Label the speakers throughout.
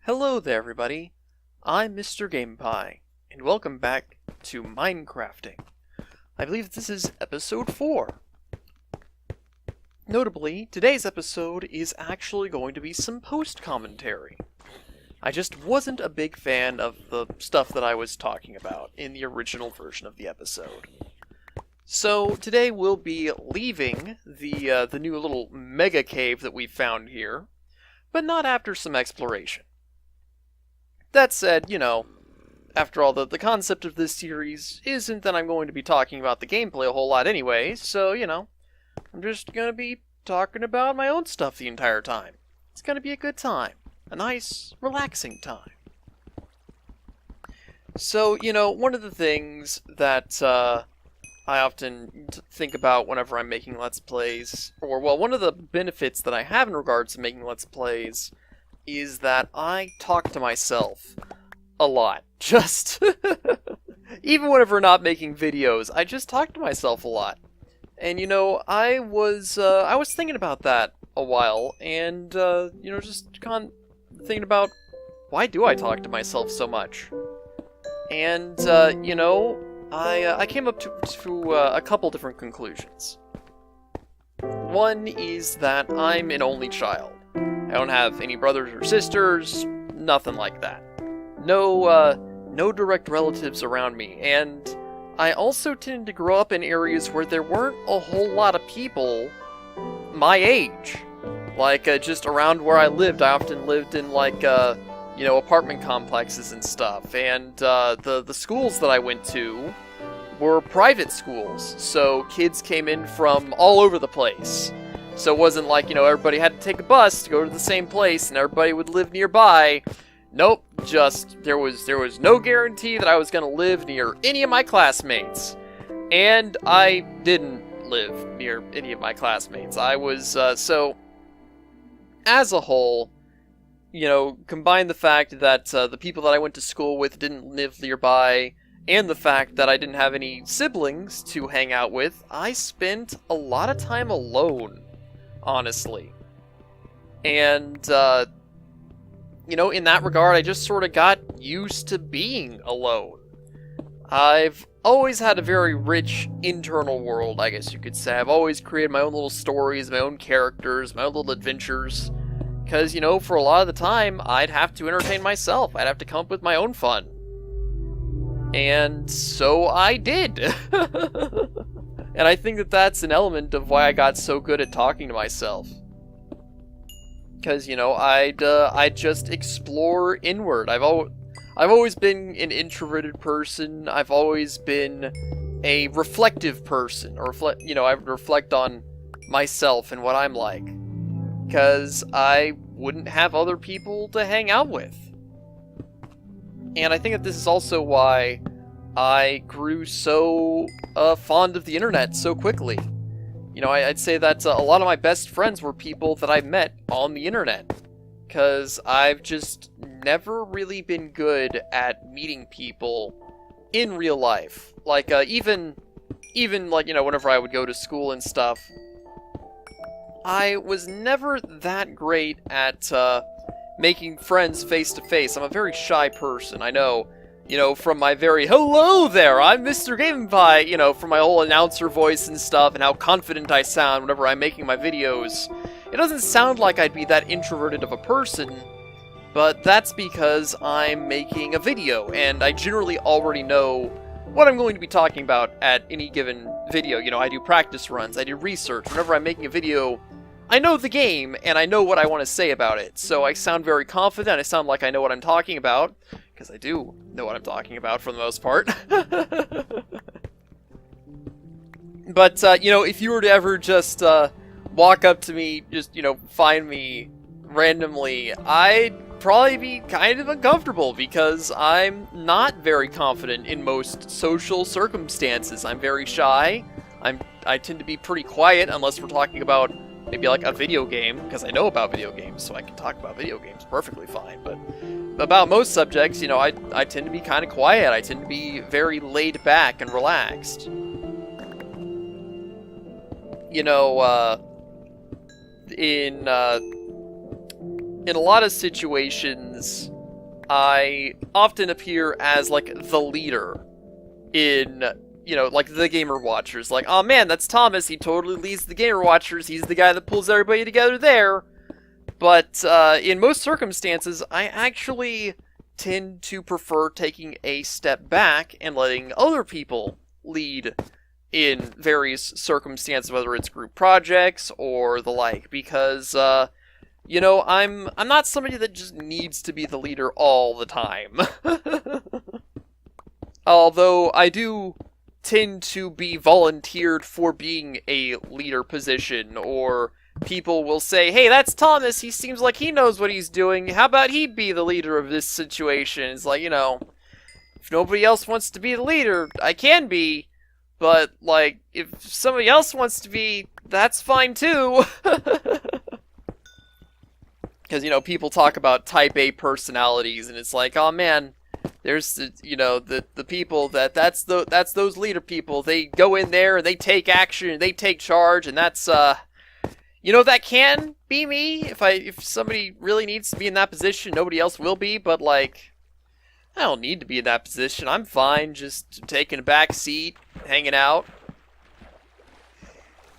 Speaker 1: Hello there, everybody. I'm mrgameandpie, and welcome back to Minecrafting. I believe this is episode 4. Notably, today's episode is actually going to be some post-commentary. I just wasn't a big fan of the stuff that I was talking about in the original version of the episode. So, today we'll be leaving the new little mega cave that we found here, but not after some exploration. That said, after all, the concept of this series isn't that I'm going to be talking about the gameplay a whole lot anyway, so, I'm just going to be talking about my own stuff the entire time. It's going to be a good time. A nice, relaxing time. So, one of the things that I often think about whenever I'm making Let's Plays, one of the benefits that I have in regards to making Let's Plays is that I talk to myself a lot. Just, even whenever not making videos, I just talk to myself a lot. And, I was thinking about that a while, and, just kind of thinking about, why do I talk to myself so much? And, I came up to a couple different conclusions. One is that I'm an only child. I don't have any brothers or sisters, nothing like that. No direct relatives around me, and I also tended to grow up in areas where there weren't a whole lot of people my age. Like, just around where I lived, I often lived in, apartment complexes and stuff, and the schools that I went to were private schools, so kids came in from all over the place. So it wasn't like, everybody had to take a bus to go to the same place and everybody would live nearby. Nope, there was no guarantee that I was going to live near any of my classmates. And I didn't live near any of my classmates. I was, so, as a whole, combine the fact that the people that I went to school with didn't live nearby, and the fact that I didn't have any siblings to hang out with, I spent a lot of time alone. Honestly. And, in that regard, I just sort of got used to being alone. I've always had a very rich internal world, I guess you could say. I've always created my own little stories, my own characters, my own little adventures. Because, for a lot of the time, I'd have to entertain myself. I'd have to come up with my own fun. And so I did. And I think that that's an element of why I got so good at talking to myself. Because, I'd just explore inward. I've always been an introverted person. I've always been a reflective person. I would reflect on myself and what I'm like. Because I wouldn't have other people to hang out with. And I think that this is also why I grew so fond of the internet so quickly. I'd say that a lot of my best friends were people that I met on the internet. Because I've just never really been good at meeting people in real life. Like, even whenever I would go to school and stuff, I was never that great at making friends face-to-face. I'm a very shy person, I know. From my very, hello there, I'm mrgameandpie, from my whole announcer voice and stuff, and how confident I sound whenever I'm making my videos. It doesn't sound like I'd be that introverted of a person, but that's because I'm making a video, and I generally already know what I'm going to be talking about at any given video. I do practice runs, I do research. Whenever I'm making a video, I know the game, and I know what I want to say about it, so I sound very confident, I sound like I know what I'm talking about, because I do know what I'm talking about for the most part. But, if you were to ever just walk up to me, just, find me randomly, I'd probably be kind of uncomfortable, because I'm not very confident in most social circumstances. I'm very shy, I tend to be pretty quiet, unless we're talking about maybe like a video game, because I know about video games, so I can talk about video games perfectly fine, but about most subjects, I tend to be kind of quiet. I tend to be very laid back and relaxed. In a lot of situations, I often appear as, like, the leader in, you know, like, the Gamer Watchers. Like, oh man, that's Thomas, he totally leads the Gamer Watchers, he's the guy that pulls everybody together there. But, in most circumstances, I actually tend to prefer taking a step back and letting other people lead in various circumstances, whether it's group projects or the like, because, you know, I'm not somebody that just needs to be the leader all the time. Although I do tend to be volunteered for being a leader position, or people will say, hey, that's Thomas, he seems like he knows what he's doing, how about he be the leader of this situation? It's like, you know, if nobody else wants to be the leader, I can be, but, like, if somebody else wants to be, that's fine too. Because, you know, people talk about type A personalities, and it's like, oh man, there's, you know, the people that's those leader people. They go in there and they take action and they take charge, and that's, you know, that can be me. If somebody really needs to be in that position, nobody else will be, but, like, I don't need to be in that position. I'm fine just taking a back seat, hanging out.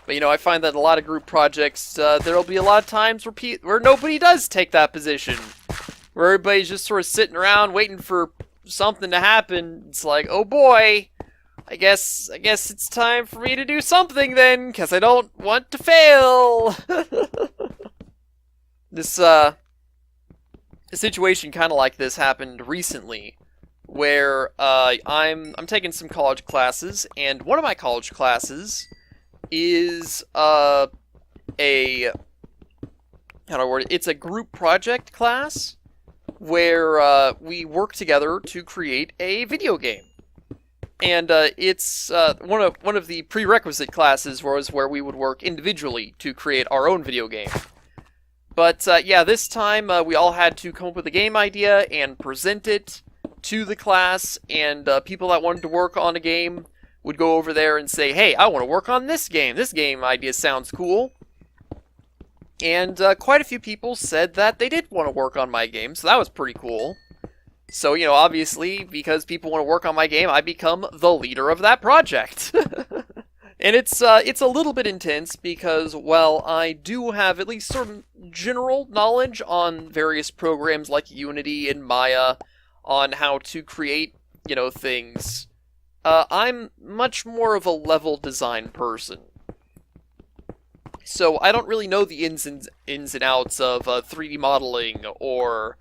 Speaker 1: But, you know, I find that a lot of group projects, there'll be a lot of times where nobody does take that position. Where everybody's just sort of sitting around waiting for something to happen. It's like, oh boy, I guess it's time for me to do something then, because I don't want to fail. This, a situation kind of like this happened recently, where, I'm taking some college classes, and one of my college classes is, how do I word it? It's a group project class, where, we work together to create a video game. And it's one of the prerequisite classes was where we would work individually to create our own video game. But yeah, this time we all had to come up with a game idea and present it to the class, and people that wanted to work on a game would go over there and say, hey, I want to work on this game. This game idea sounds cool. And quite a few people said that they did want to work on my game, so that was pretty cool. So, you know, obviously, because people want to work on my game, I become the leader of that project. And it's a little bit intense because, well, I do have at least sort of general knowledge on various programs like Unity and Maya, on how to create, you know, things. I'm much more of a level design person. So I don't really know the ins and outs of 3D modeling or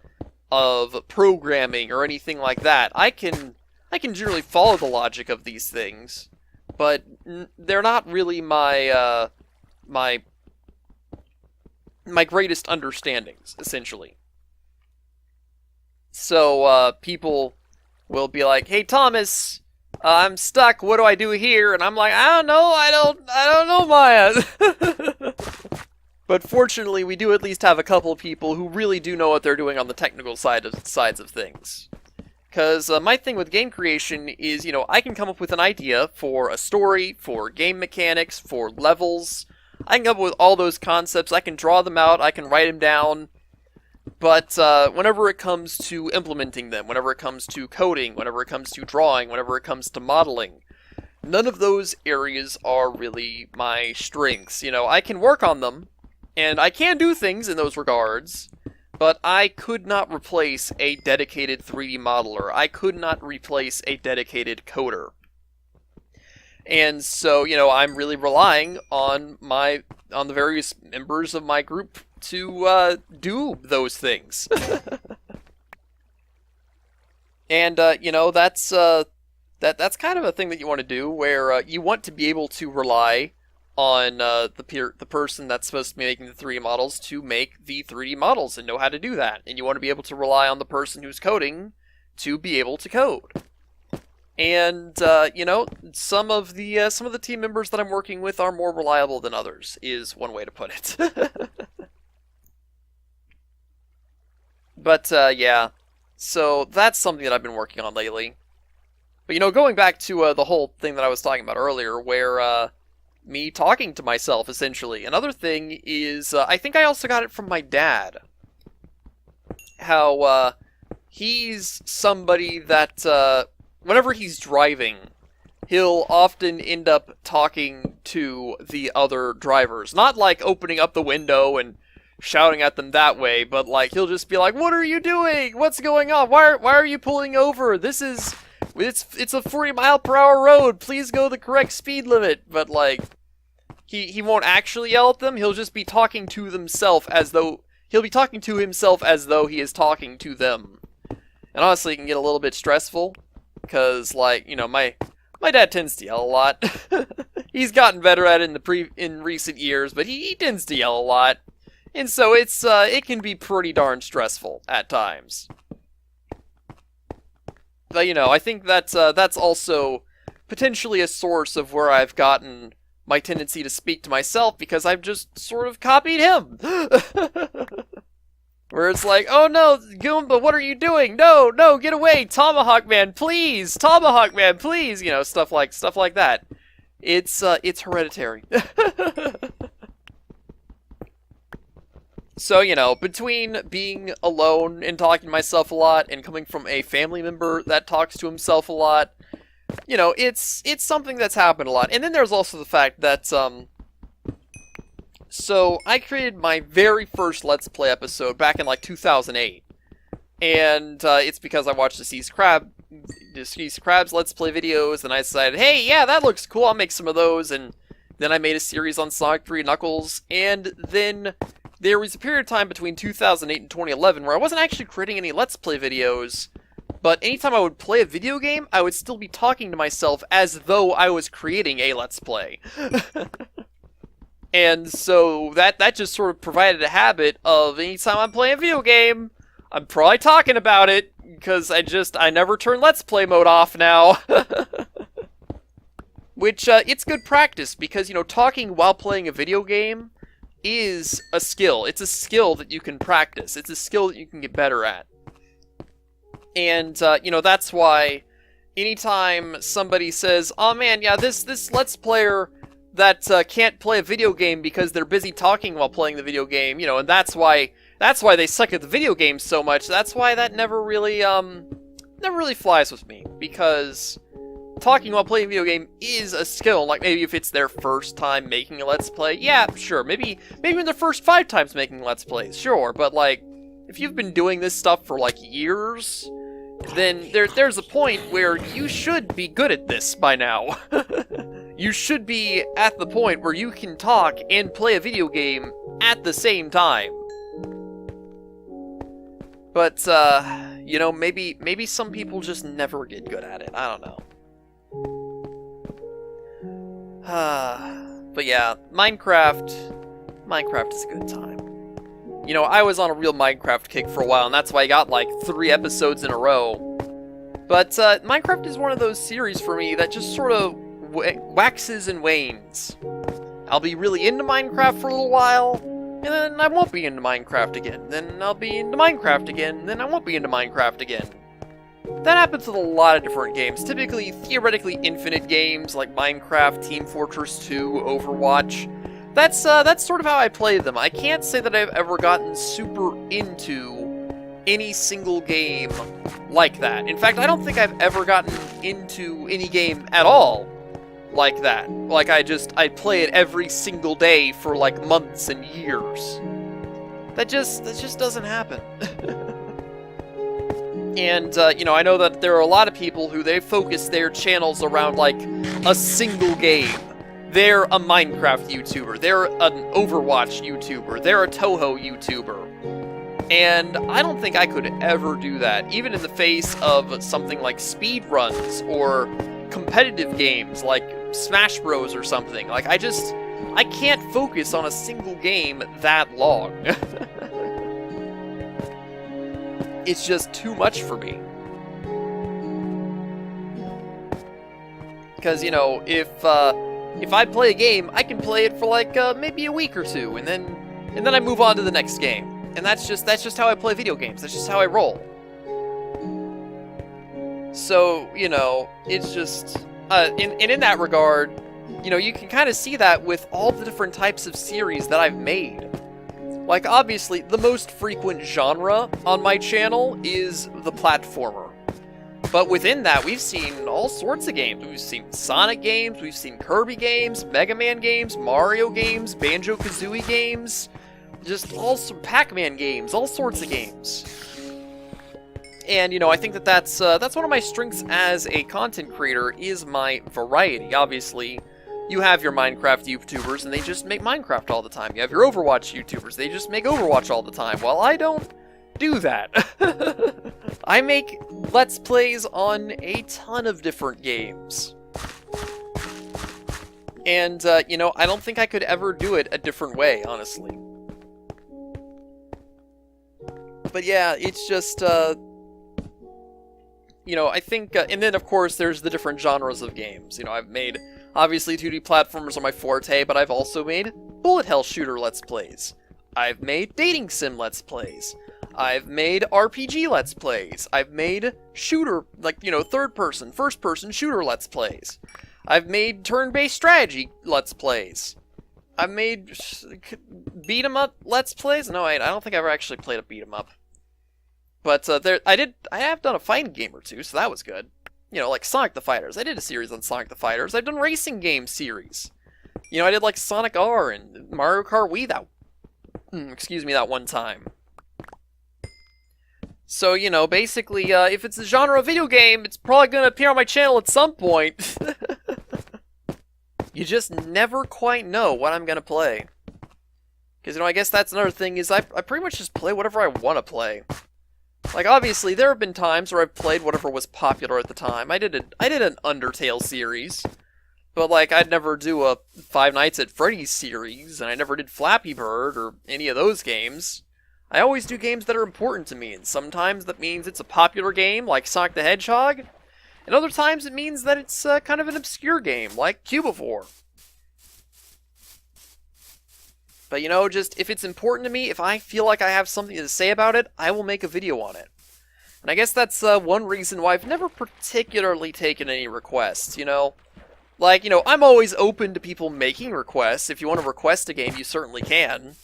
Speaker 1: of programming or anything like that. I can generally follow the logic of these things, but they're not really my my greatest understandings, essentially. So people will be like, "Hey Thomas, I'm stuck. What do I do here?" And I'm like, "I don't know. I don't know, Maya." But fortunately, we do at least have a couple of people who really do know what they're doing on the technical sides of things. Because my thing with game creation is, you know, I can come up with an idea for a story, for game mechanics, for levels. I can come up with all those concepts. I can draw them out. I can write them down. But whenever it comes to implementing them, whenever it comes to coding, whenever it comes to drawing, whenever it comes to modeling, none of those areas are really my strengths. You know, I can work on them, and I can do things in those regards, but I could not replace a dedicated 3D modeler. I could not replace a dedicated coder. And so, you know, I'm really relying on the various members of my group to do those things. And you know, that's kind of a thing that you want to do, where you want to be able to rely on the person that's supposed to be making the 3D models to make the 3D models and know how to do that. And you want to be able to rely on the person who's coding to be able to code. And you know, some of the team members that I'm working with are more reliable than others, is one way to put it. But yeah, so that's something that I've been working on lately. But you know, going back to the whole thing that I was talking about earlier, where me talking to myself, essentially. Another thing is, I think I also got it from my dad. How he's somebody that, whenever he's driving, he'll often end up talking to the other drivers. Not like opening up the window and shouting at them that way, but like he'll just be like, "What are you doing? What's going on? Why are you pulling over? It's a 40-mile-per-hour road. Please go the correct speed limit." But like he won't actually yell at them. He'll just be talking to himself as though he is talking to them. And honestly, it can get a little bit stressful because like, you know, my dad tends to yell a lot. He's gotten better at it in recent years, but he tends to yell a lot. And so it can be pretty darn stressful at times. But, you know, I think that's also potentially a source of where I've gotten my tendency to speak to myself, because I've just sort of copied him. Where it's like, "Oh no, Goomba, what are you doing? No, get away, Tomahawk Man, please! Tomahawk Man, please!" You know, stuff like that. It's hereditary. So, you know, between being alone and talking to myself a lot, and coming from a family member that talks to himself a lot, you know, it's something that's happened a lot. And then there's also the fact that, so I created my very first Let's Play episode back in like 2008. And it's because I watched the Deceased Crab's Let's Play videos, and I decided, hey, yeah, that looks cool, I'll make some of those. And then I made a series on Sonic 3 Knuckles, and then there was a period of time between 2008 and 2011 where I wasn't actually creating any Let's Play videos, but anytime I would play a video game, I would still be talking to myself as though I was creating a Let's Play. And so that just sort of provided a habit of anytime I'm playing a video game, I'm probably talking about it, because I never turn Let's Play mode off now. Which, it's good practice, because, you know, talking while playing a video game is a skill. It's a skill that you can practice. It's a skill that you can get better at. And, you know, that's why anytime somebody says, "Oh man, yeah, this Let's Player that can't play a video game because they're busy talking while playing the video game," you know, and that's why they suck at the video game so much, that's why that never really flies with me, because talking while playing a video game is a skill. Like, maybe if it's their first time making a Let's Play, yeah, sure, maybe in their first 5 times making Let's Plays, sure, but like, if you've been doing this stuff for like years, then there's a point where you should be good at this by now. You should be at the point where you can talk and play a video game at the same time. But, you know, maybe some people just never get good at it. I don't know. But yeah, Minecraft is a good time. You know, I was on a real Minecraft kick for a while, and that's why I got like 3 episodes in a row. But Minecraft is one of those series for me that just sort of waxes and wanes. I'll be really into Minecraft for a little while, and then I won't be into Minecraft again. Then I'll be into Minecraft again, and then I won't be into Minecraft again. That happens with a lot of different games, typically theoretically infinite games like Minecraft, Team Fortress 2, Overwatch. That's sort of how I play them. I can't say that I've ever gotten super into any single game like that. In fact, I don't think I've ever gotten into any game at all like that. Like, I play it every single day for like months and years. That just doesn't happen. And, you know, I know that there are a lot of people who they focus their channels around, like, a single game. They're a Minecraft YouTuber, they're an Overwatch YouTuber, they're a Toho YouTuber. And I don't think I could ever do that, even in the face of something like speedruns or competitive games like Smash Bros. Or something. Like, I can't focus on a single game that long. It's just too much for me. Because, you know, if I play a game, I can play it for like maybe a week or 2, and then I move on to the next game. And that's just how I play video games. That's just how I roll. So, you know, it's just in that regard, you know, you can kind of see that with all the different types of series that I've made. Like, obviously, the most frequent genre on my channel is the platformer. But within that, we've seen all sorts of games. We've seen Sonic games, we've seen Kirby games, Mega Man games, Mario games, Banjo-Kazooie games, just all Pac-Man games, all sorts of games. And, you know, I think that that's one of my strengths as a content creator, is my variety. Obviously, you have your Minecraft YouTubers, and they just make Minecraft all the time. You have your Overwatch YouTubers, they just make Overwatch all the time. Well, I don't do that. I make Let's Plays on a ton of different games. And, you know, I don't think I could ever do it a different way, honestly. But yeah, it's just, you know, I think, and then of course there's the different genres of games. You know, I've made, obviously 2D platformers are my forte, but I've also made bullet hell shooter Let's Plays. I've made dating sim Let's Plays. I've made RPG Let's Plays. I've made shooter, like, you know, third person, first person shooter Let's Plays. I've made turn-based strategy Let's Plays. I've made beat 'em up Let's Plays. No, I don't think I've ever actually played a beat 'em up. But I have done a fighting game or two, so that was good. You know, like Sonic the Fighters. I did a series on Sonic the Fighters. I've done racing game series. You know, I did like Sonic R and Mario Kart Wii that one time. So, you know, basically, if it's a genre of video game, it's probably going to appear on my channel at some point. You just never quite know what I'm going to play. Because, you know, I guess that's another thing, is I pretty much just play whatever I want to play. Like, obviously, there have been times where I've played whatever was popular at the time. I did an Undertale series. But, like, I'd never do a Five Nights at Freddy's series, and I never did Flappy Bird or any of those games. I always do games that are important to me, and sometimes that means it's a popular game, like Sonic the Hedgehog, and other times it means that it's kind of an obscure game, like Cubivore. But, you know, just, if it's important to me, if I feel like I have something to say about it, I will make a video on it. And I guess that's one reason why I've never particularly taken any requests, you know? Like, you know, I'm always open to people making requests. If you want to request a game, you certainly can.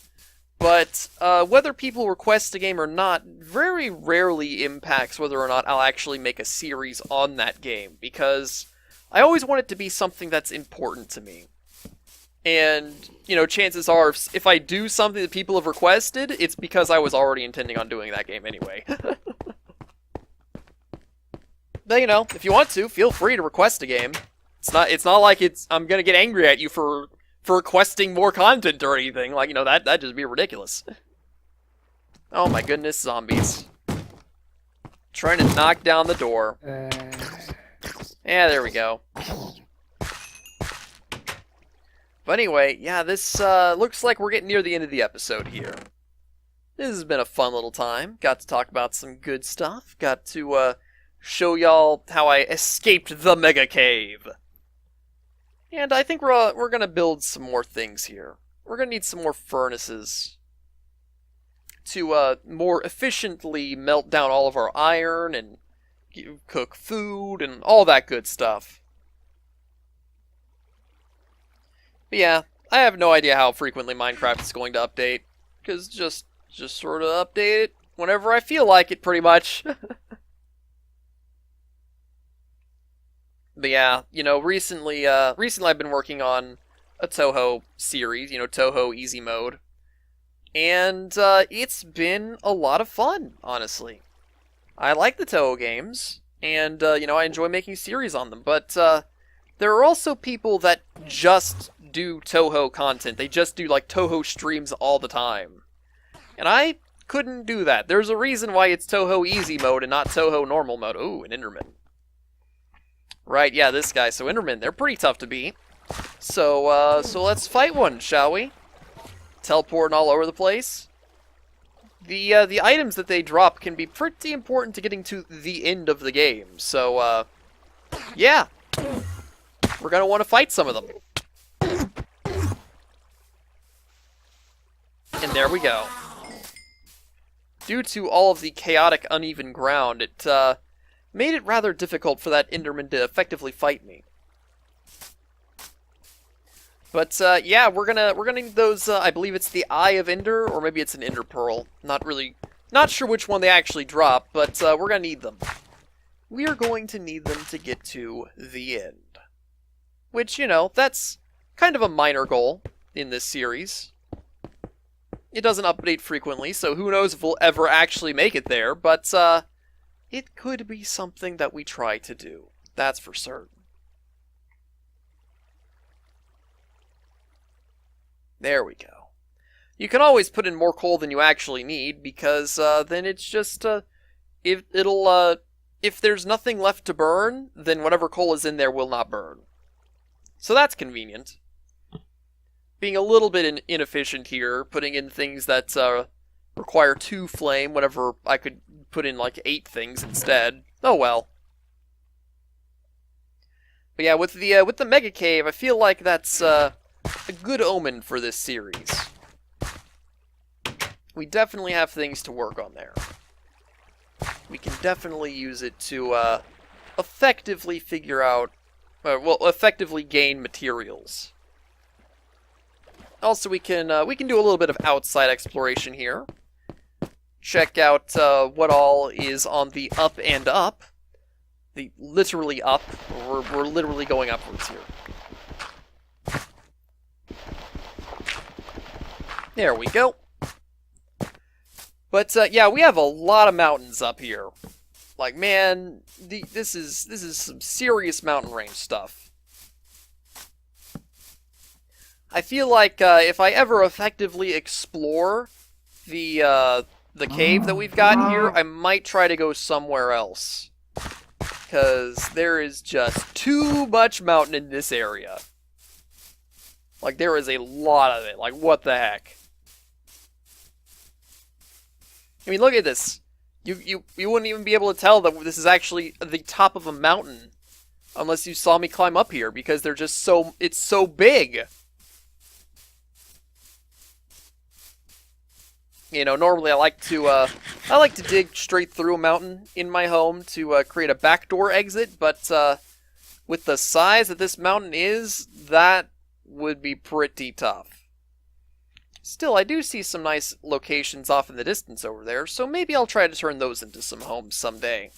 Speaker 1: But whether people request a game or not very rarely impacts whether or not I'll actually make a series on that game, because I always want it to be something that's important to me. And, you know, chances are, if I do something that people have requested, it's because I was already intending on doing that game anyway. But, you know, if you want to, feel free to request a game. It's not like I'm gonna get angry at you for requesting more content or anything. Like, you know, that'd just be ridiculous. Oh my goodness, zombies. Trying to knock down the door. Yeah, there we go. But anyway, yeah, this looks like we're getting near the end of the episode here. This has been a fun little time. Got to talk about some good stuff. Got to show y'all how I escaped the Mega Cave. And I think we're gonna build some more things here. We're gonna need some more furnaces to more efficiently melt down all of our iron and cook food and all that good stuff. But yeah, I have no idea how frequently Minecraft is going to update, because just sort of update it whenever I feel like it, pretty much. But yeah, you know, recently I've been working on a Touhou series, you know, Touhou Easy Mode. And it's been a lot of fun, honestly. I like the Touhou games, and, you know, I enjoy making series on them. But there are also people that just do Touhou content. They just do, like, Touhou streams all the time. And I couldn't do that. There's a reason why it's Touhou Easy Mode and not Touhou Normal Mode. Ooh, an Enderman. Right, yeah, this guy. So Endermen, they're pretty tough to beat. So let's fight one, shall we? Teleporting all over the place. The items that they drop can be pretty important to getting to the end of the game. So, yeah. We're gonna want to fight some of them. And there we go. Due to all of the chaotic, uneven ground, it, made it rather difficult for that Enderman to effectively fight me. But yeah, we're gonna need those. I believe it's the Eye of Ender, or maybe it's an Ender Pearl. Not sure which one they actually drop, but we're gonna need them. We are going to need them to get to the end. Which, you know, that's kind of a minor goal in this series. It doesn't update frequently, so who knows if we'll ever actually make it there, but it could be something that we try to do. That's for certain. There we go. You can always put in more coal than you actually need, because then it's just, if there's nothing left to burn, then whatever coal is in there will not burn. So that's convenient. Being a little bit inefficient here, putting in things that require 2 flame, whenever I could put in like 8 things instead. Oh well. But yeah, with the Mega Cave, I feel like that's a good omen for this series. We definitely have things to work on there. We can definitely use it to effectively figure out, effectively gain materials. Also, we can do a little bit of outside exploration here. Check out what all is on the up and up. The literally up. We're literally going upwards here. There we go. But yeah, we have a lot of mountains up here. Like, man, this is some serious mountain range stuff. I feel like if I ever effectively explore the cave that we've got here, I might try to go somewhere else. Because there is just too much mountain in this area. Like, there is a lot of it. Like, what the heck? I mean, look at this. You wouldn't even be able to tell that this is actually the top of a mountain unless you saw me climb up here, because they're just it's so big. You know, normally I like to dig straight through a mountain in my home to create a backdoor exit, but with the size that this mountain is, that would be pretty tough. Still, I do see some nice locations off in the distance over there, so maybe I'll try to turn those into some homes someday.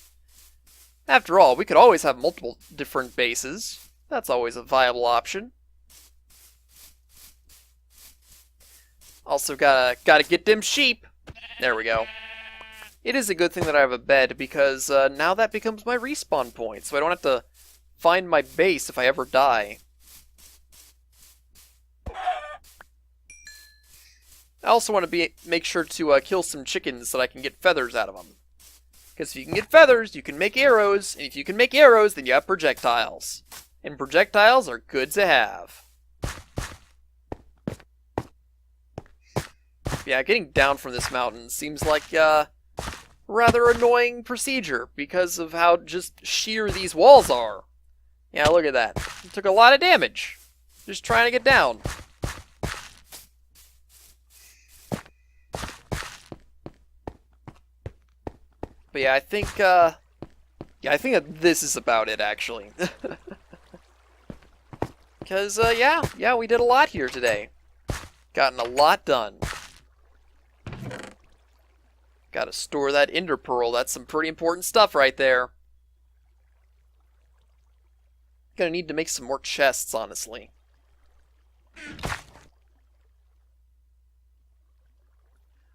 Speaker 1: After all, we could always have multiple different bases. That's always a viable option. Also gotta get them sheep. There we go. It is a good thing that I have a bed, because now that becomes my respawn point, so I don't have to find my base if I ever die. I also want to make sure to kill some chickens so that I can get feathers out of them. Because if you can get feathers, you can make arrows, and if you can make arrows, then you have projectiles. And projectiles are good to have. Yeah, getting down from this mountain seems like a rather annoying procedure because of how just sheer these walls are. Yeah, look at that. It took a lot of damage just trying to get down. But yeah, I think that this is about it, actually. Because, yeah, we did a lot here today. Gotten a lot done. Gotta store that Ender Pearl. That's some pretty important stuff right there. Gonna need to make some more chests, honestly.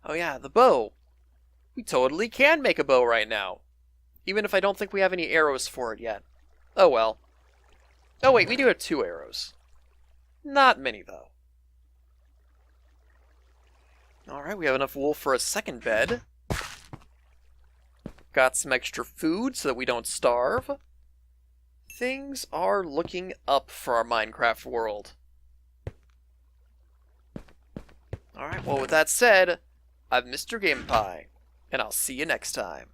Speaker 1: Oh yeah, the bow. We totally can make a bow right now. Even if I don't think we have any arrows for it yet. Oh well. Oh wait, we do have 2 arrows. Not many, though. Alright, we have enough wool for a second bed. Got some extra food so that we don't starve. Things are looking up for our Minecraft world. Alright, well with that said, I'm mrgameandpie, and I'll see you next time.